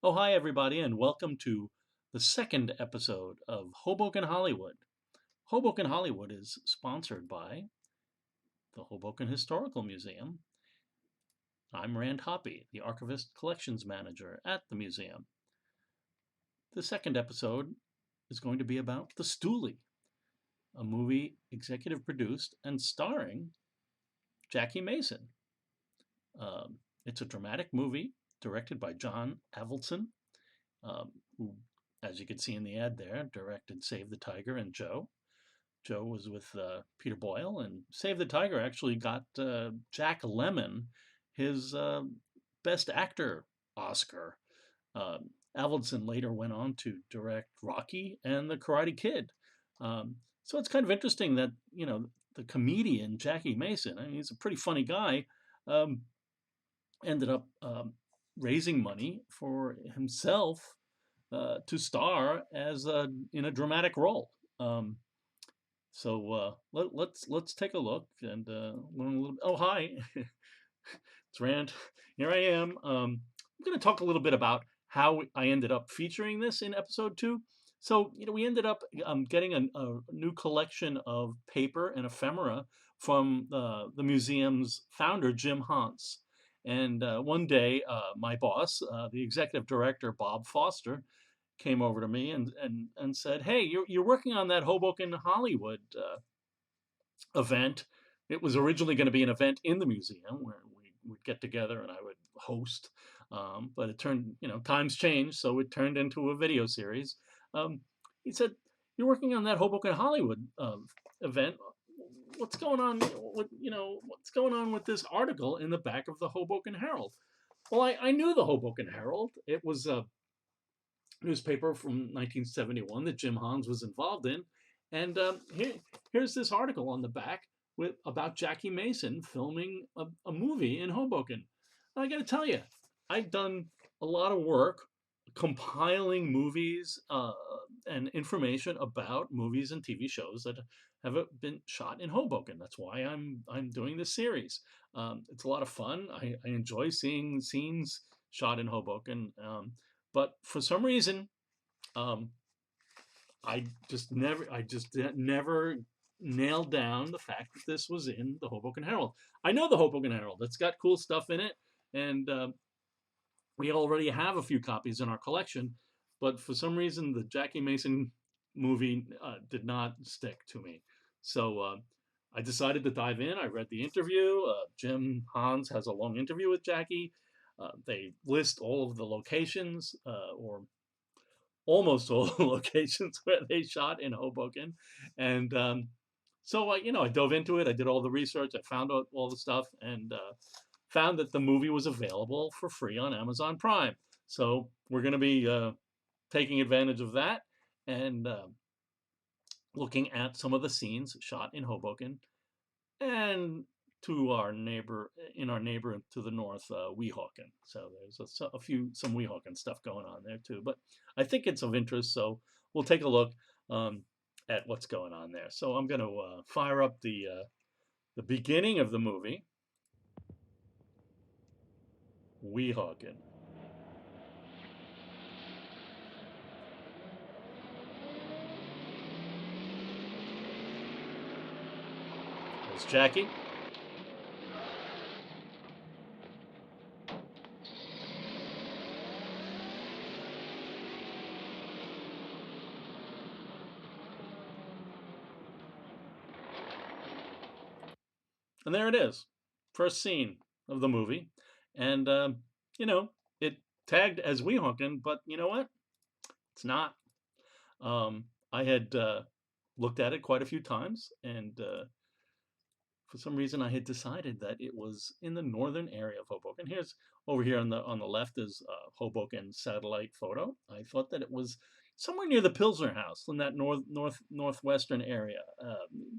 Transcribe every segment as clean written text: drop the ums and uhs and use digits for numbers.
Oh, hi, everybody, and welcome to the second episode of Hoboken Hollywood. Hoboken Hollywood is sponsored by the Hoboken Historical Museum. I'm Rand Hoppe, the Archivist Collections Manager at the museum. The second episode is going to be about The Stoolie, a movie executive produced and starring Jackie Mason. It's a dramatic movie directed by John Avildsen, who, as you can see in the ad there, directed Save the Tiger and Joe. Joe was with Peter Boyle, and Save the Tiger actually got Jack Lemmon his Best Actor Oscar. Uh, Avildsen later went on to direct Rocky and The Karate Kid. So it's kind of interesting that, the comedian Jackie Mason, I mean, he's a pretty funny guy, um, ended up raising money for himself to star as in a dramatic role. Let's take a look and learn a little. Oh, hi, it's Rand. Here I am. I'm going to talk a little bit about how I ended up featuring this in episode two. So, we ended up getting a new collection of paper and ephemera from the museum's founder, Jim Hans. And one day, my boss, the executive director, Bob Foster, came over to me and said, "Hey, you're working on that Hoboken Hollywood event." It was originally going to be an event in the museum where we would get together and I would host, but it turned, times changed, so it turned into a video series. Um, he said, "You're working on that Hoboken Hollywood event. What's going on? What's going on with this article in the back of the Hoboken Herald?" Well, I knew the Hoboken Herald. It was a newspaper from 1971 that Jim Hans was involved in. And here's this article on the back about Jackie Mason filming a movie in Hoboken. And I got to tell you, I've done a lot of work compiling movies and information about movies and TV shows that have been shot in Hoboken. That's why I'm doing this series. It's a lot of fun. I enjoy seeing scenes shot in Hoboken. But for some reason, um, I just never nailed down the fact that this was in the Hoboken Herald. I know the Hoboken Herald; it's got cool stuff in it, and we already have a few copies in our collection. But for some reason, the Jackie Mason movie did not stick to me. So I decided to dive in. I read the interview. Jim Hans has a long interview with Jackie. They list all of the locations, or almost all the locations where they shot in Hoboken. And I dove into it. I did all the research. I found out all the stuff and found that the movie was available for free on Amazon Prime. So we're going to be taking advantage of that and looking at some of the scenes shot in Hoboken and to our neighbor to the north, Weehawken. So there's some Weehawken stuff going on there too. But I think it's of interest, so we'll take a look at what's going on there. So I'm going to fire up the beginning of the movie, Weehawken. There's Jackie. And there it is, first scene of the movie. And, it tagged as Weehawken, but you know what? It's not. I had looked at it quite a few times, and for some reason I had decided that it was in the northern area of Hoboken. Here's over here on the left is Hoboken satellite photo. I thought that it was somewhere near the Pilsner House in that northwestern area.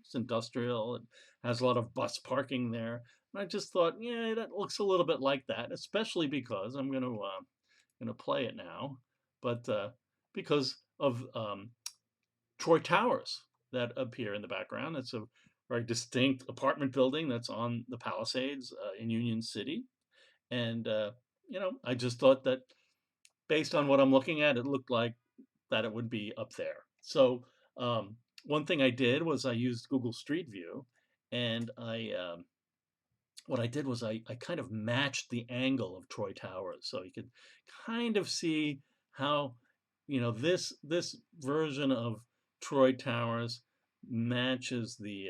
It's industrial. It has a lot of bus parking there. And I just thought, yeah, that looks a little bit like that, especially because I'm gonna play it now, but because of Troy Towers that appear in the background. It's a very distinct apartment building that's on the Palisades in Union City. And, I just thought that based on what I'm looking at, it looked like that it would be up there. So one thing I did was I used Google Street View, and what I did was I kind of matched the angle of Troy Towers, so you could kind of see how, this version of Troy Towers matches the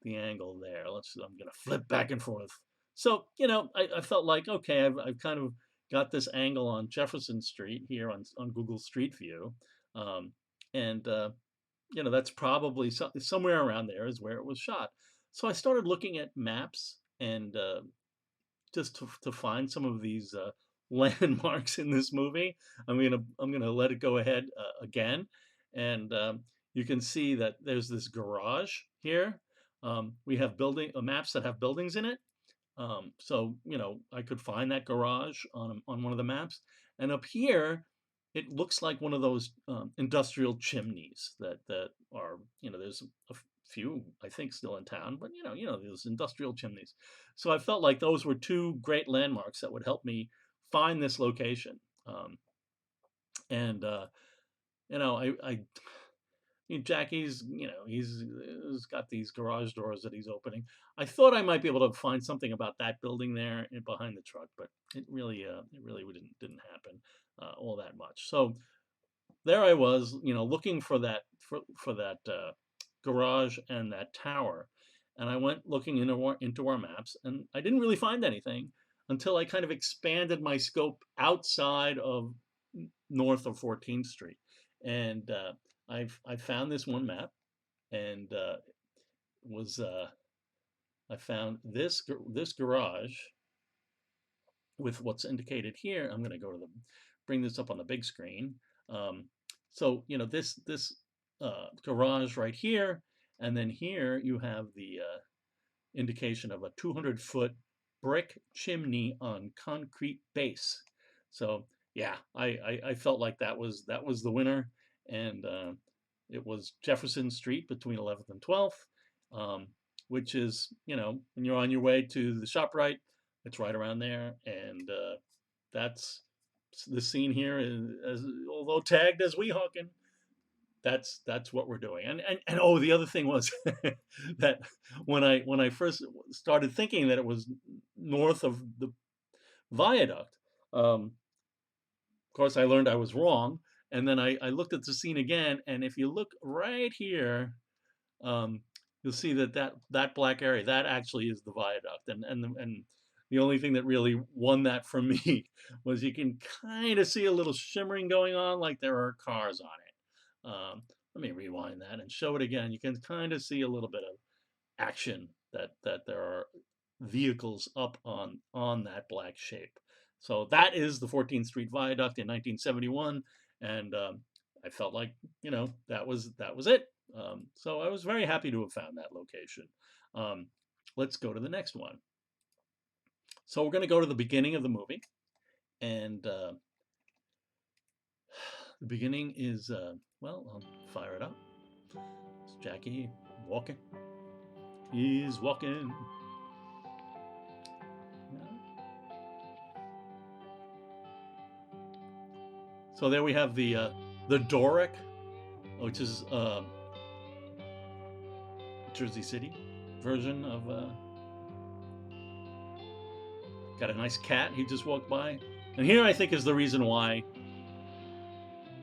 angle there. I'm gonna flip back and forth. So, I felt like, okay, I've kind of got this angle on Jefferson Street here on Google Street View. Um, and, that's probably somewhere around there is where it was shot. So I started looking at maps and just to find some of these landmarks in this movie. I'm gonna let it go ahead again, and you can see that there's this garage here. We have building maps that have buildings in it. So I could find that garage on one of the maps, and up here, it looks like one of those industrial chimneys that are there's a few I think still in town, but those industrial chimneys. So I felt like those were two great landmarks that would help me find this location. And I Jackie's, he's got these garage doors that he's opening. I thought I might be able to find something about that building there and behind the truck, but it really didn't happen all that much. So there I was, looking for that garage and that tower, and I went looking into our maps, and I didn't really find anything until I kind of expanded my scope outside of north of 14th Street, and I found this one map, and was I found this garage with what's indicated here. I'm going to go to bring this up on the big screen. Um, so this garage right here, and then here you have the indication of a 200-foot brick chimney on concrete base. So yeah, I felt like that was the winner, and it was Jefferson Street between 11th and 12th, which is when you're on your way to the ShopRite, it's right around there, and that's the scene here is, although tagged as Weehawken, that's what we're doing. And oh, the other thing was that when I first started thinking that it was north of the viaduct, of course I learned I was wrong, and then I looked at the scene again, and if you look right here, um, you'll see that black area that actually is the viaduct, and the only thing that really won that for me was you can kind of see a little shimmering going on, like there are cars on it. Let me rewind that and show it again. You can kind of see a little bit of action that there are vehicles up on that black shape. So that is the 14th Street Viaduct in 1971, and I felt like that was it. So I was very happy to have found that location. Um, let's go to the next one. So we're going to go to the beginning of the movie, and the beginning is well, I'll fire it up. It's Jackie walking. He's walking. So there we have the Doric, which is Jersey City version of. Got a nice cat he just walked by, and here I think is the reason why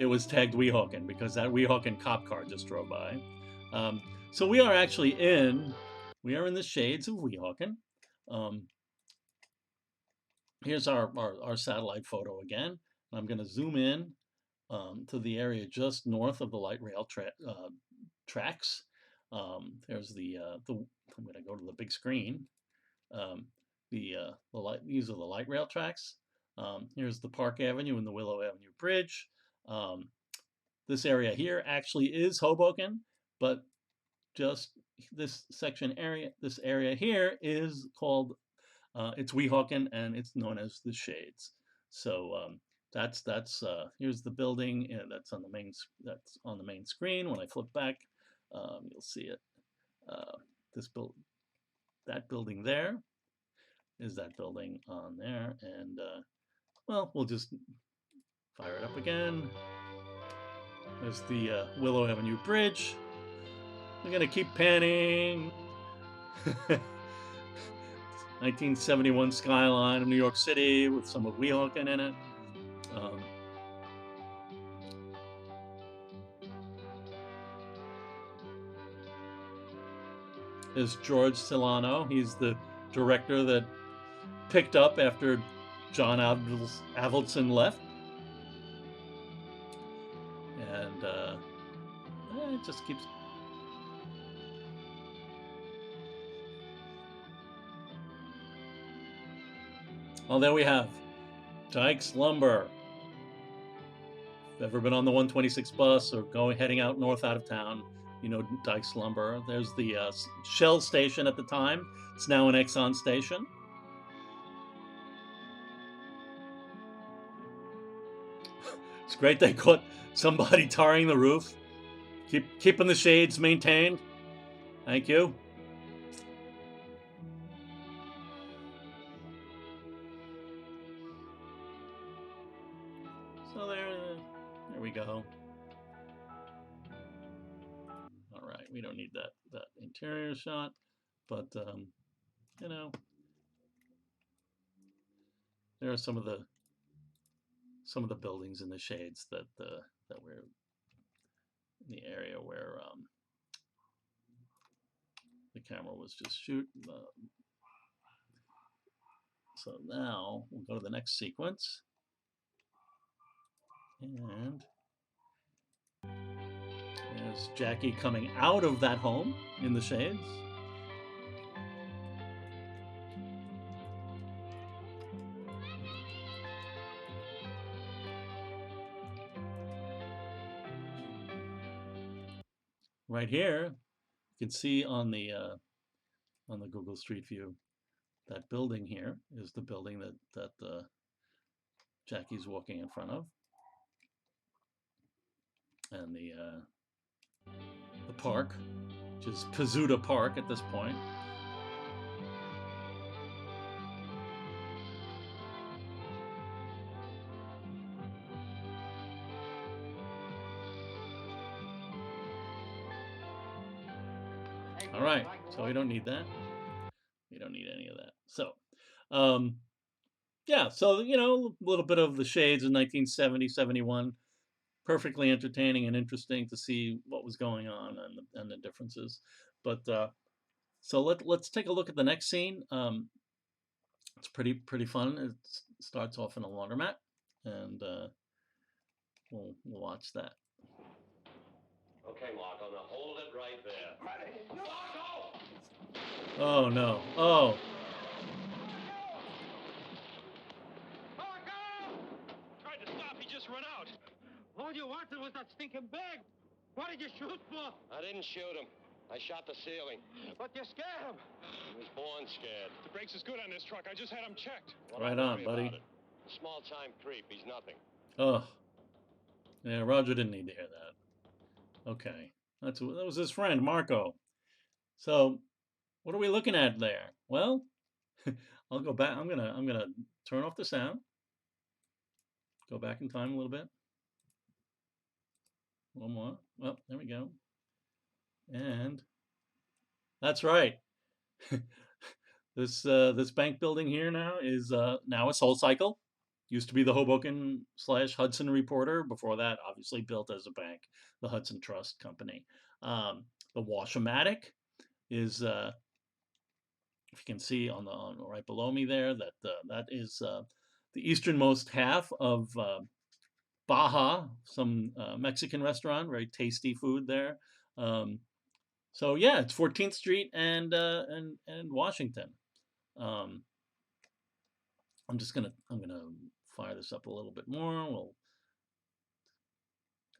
it was tagged Weehawken, because that Weehawken cop car just drove by. So we are in the shades of Weehawken. Here's our satellite photo again. I'm going to zoom in to the area just north of the light rail tracks. There's I'm going to go to the big screen. These are the light rail tracks. Here's the Park Avenue and the Willow Avenue Bridge. This area here actually is Hoboken, but just this area here is called it's Weehawken, and it's known as the Shades. So that's here's the building, and that's on the main screen. When I flip back, you'll see it. That building there is that building on there, and well, we'll just Fire it up again. There's the Willow Avenue Bridge. We're gonna keep panning. 1971 skyline of New York City with some of Weehawken in it. Is George Silano. He's the director that picked up after John Avildsen left. And it just keeps... Oh, there we have Dyke's Lumber. If you've ever been on the 126 bus or heading out north out of town, you know Dyke's Lumber. There's the Shell station at the time. It's now an Exxon station. It's great they caught somebody tarring the roof. Keeping the shades maintained. Thank you. So there we go. All right, we don't need that interior shot, but you know, there are some of the buildings in the shades that we're in the area where the camera was just shooting. So now we'll go to the next sequence, and there's Jackie coming out of that home in the shades. Right here, you can see on the Google Street View, that building here is the building that Jackie's walking in front of, and the park, which is Pizzuta Park at this point. All right, so we don't need that. We don't need any of that. So, yeah, so, you know, a little bit of the shades of 1970, 71. Perfectly entertaining and interesting to see what was going on and the differences. But so let's take a look at the next scene. It's pretty fun. It starts off in a laundromat, and we'll watch that. Okay, Marco, now hold it right there. Marco! Oh no! Oh! Marco! Tried to stop. He just run out. All you wanted was that stinking bag. What did you shoot for? I didn't shoot him. I shot the ceiling. But you scared him. He was born scared. The brakes is good on this truck. I just had him checked. Well, Right don't on, worry buddy. about it. A small-time creep. He's nothing. Oh, yeah. Roger didn't need to hear that. Okay, that was his friend Marco. So, what are we looking at there? Well, I'll go back. I'm gonna turn off the sound. Go back in time a little bit. One more. Well, there we go. And that's right. This bank building here now is now a SoulCycle. Used to be the Hoboken/Hudson Reporter. Before that, obviously built as a bank, the Hudson Trust Company. The Washomatic is, if you can see on the right below me there, that is the easternmost half of Baja, some Mexican restaurant, very tasty food there. So yeah, it's 14th Street and Washington. I'm gonna fire this up a little bit more. We'll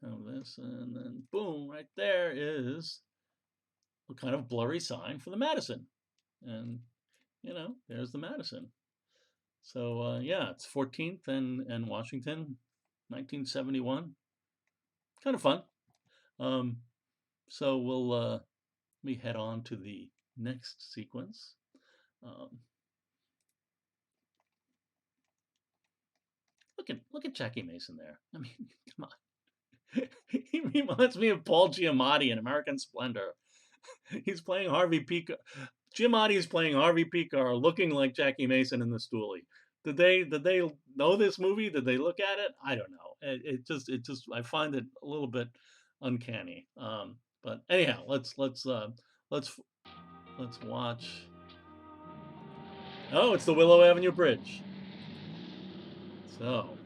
have this, and then boom, right there is a kind of blurry sign for the Madison, and you know, there's the Madison. So yeah, it's 14th and Washington, 1971. Kind of fun. So we'll we head on to the next sequence. look at Jackie Mason there. I mean, come on. He reminds me of Paul Giamatti in American Splendor. He's playing Harvey Picar. Giamatti is playing Harvey Picar, looking like Jackie Mason in the Stoolie. Did they know this movie? Did they look at it? I don't know. It just I find it a little bit uncanny. But anyhow, let's watch. Oh, it's the Willow Avenue Bridge. So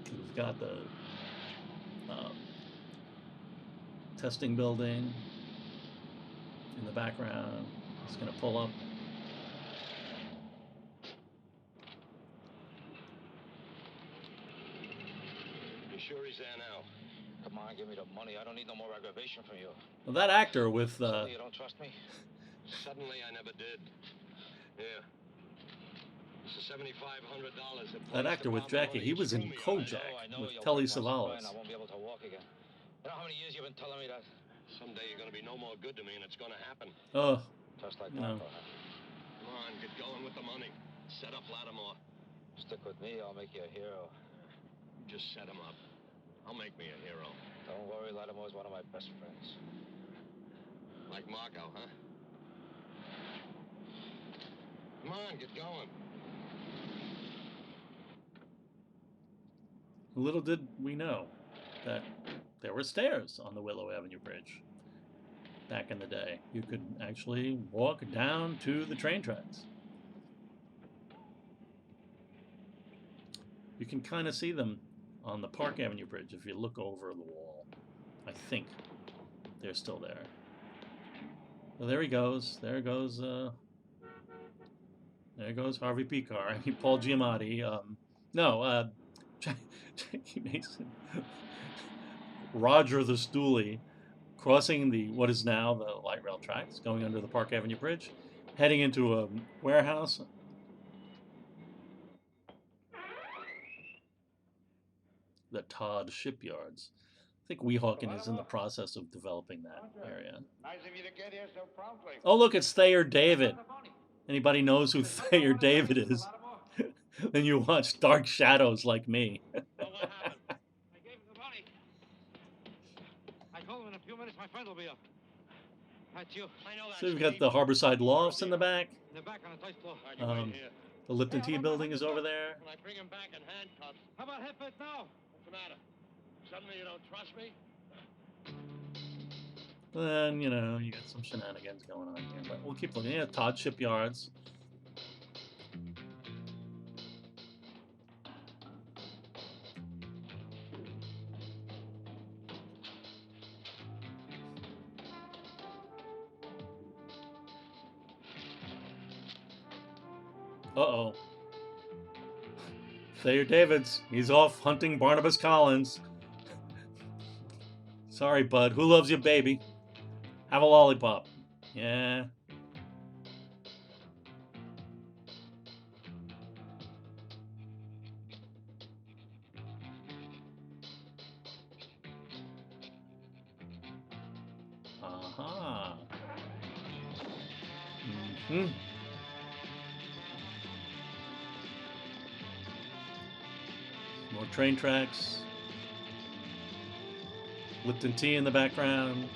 we've got the testing building in the background. It's going to pull up. You sure he's there now? Come on, give me the money. I don't need no more aggravation from you. Well, that actor with You don't trust me? Suddenly, I never did. Here. This is $7,500. that actor with Jackie, he was in Kojak with Telly Savalas. I won't be able to walk again. You know how many years you've been telling me that? Someday you're going to be no more good to me, and it's going to happen. Oh, Just like no. Papa, huh? Come on, get going with the money. Set up Lattimore. Stick with me, I'll make you a hero. Just set him up. I'll make me a hero. Don't worry, Lattimore's one of my best friends. Like Marco, huh? Come on, get going. Little did we know that there were stairs on the Willow Avenue Bridge. Back in the day, you could actually walk down to the train tracks. You can kind of see them on the Park Avenue Bridge if you look over the wall. I think they're still there. Well, there he goes. There goes Harvey Picar. I mean, Paul Giamatti. Jackie Mason. Roger the Stoolie, crossing what is now the light rail tracks, going under the Park Avenue Bridge, heading into a warehouse. The Todd Shipyards. I think Weehawken is in the process of developing that area. Nice of you to get here so promptly. Oh, look, it's Thayer David. Anybody knows who Thayer David is? Then you watch Dark Shadows like me. Well, what happened? I gave him the money. I told him in a few minutes my friend will be up. That's you. I know that. So we've got the Harborside Lofts in the back. In the back on the first floor. All right, you wait here. The Lipton Tea Building is over there. When I bring him back in handcuffs, How about Hepburn now? what's the matter? Suddenly you don't trust me? Then, you got some shenanigans going on here. But we'll keep looking. Yeah, Todd Shipyards. Uh-oh. Thayer Davids. He's off hunting Barnabas Collins. Sorry, bud. Who loves you, baby? Have a lollipop. Yeah. Aha. Mm-hmm. More train tracks. Lipton Tea in the background.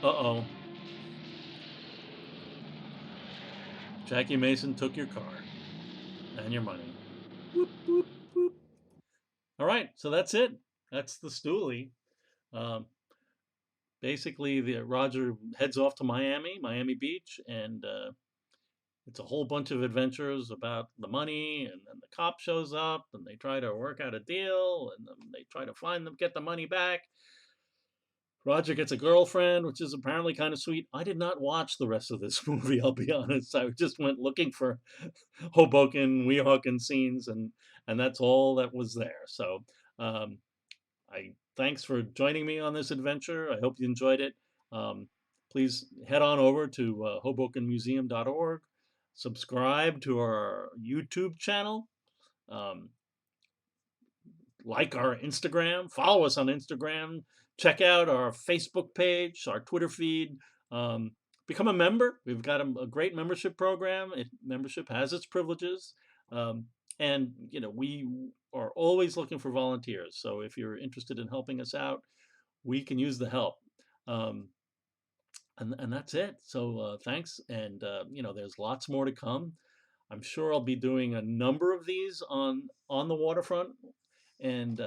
Uh-oh. Jackie Mason took your car and your money. Whoop, whoop, whoop. All right, so that's it. That's the Stoolie. Basically, Roger heads off to Miami Beach, and it's a whole bunch of adventures about the money, and then the cop shows up, and they try to work out a deal, and then they try to get the money back. Roger gets a girlfriend, which is apparently kind of sweet. I did not watch the rest of this movie, I'll be honest. I just went looking for Hoboken, Weehawken scenes, and that's all that was there. So thanks for joining me on this adventure. I hope you enjoyed it. Please head on over to HobokenMuseum.org. Subscribe to our YouTube channel. Like our Instagram. Follow us on Instagram. Check out our Facebook page, our Twitter feed. become a member. We've got a great membership program. Membership has its privileges, um, and we are always looking for volunteers. So if you're interested in helping us out, we can use the help. Um, and that's it. So thanks, and there's lots more to come. I'm sure I'll be doing a number of these on the waterfront, and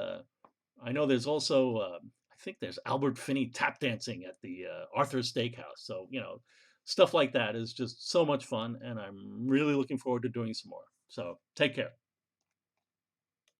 I know there's also I think there's Albert Finney tap dancing at the Arthur Steakhouse. So stuff like that is just so much fun, and I'm really looking forward to doing some more. So take care.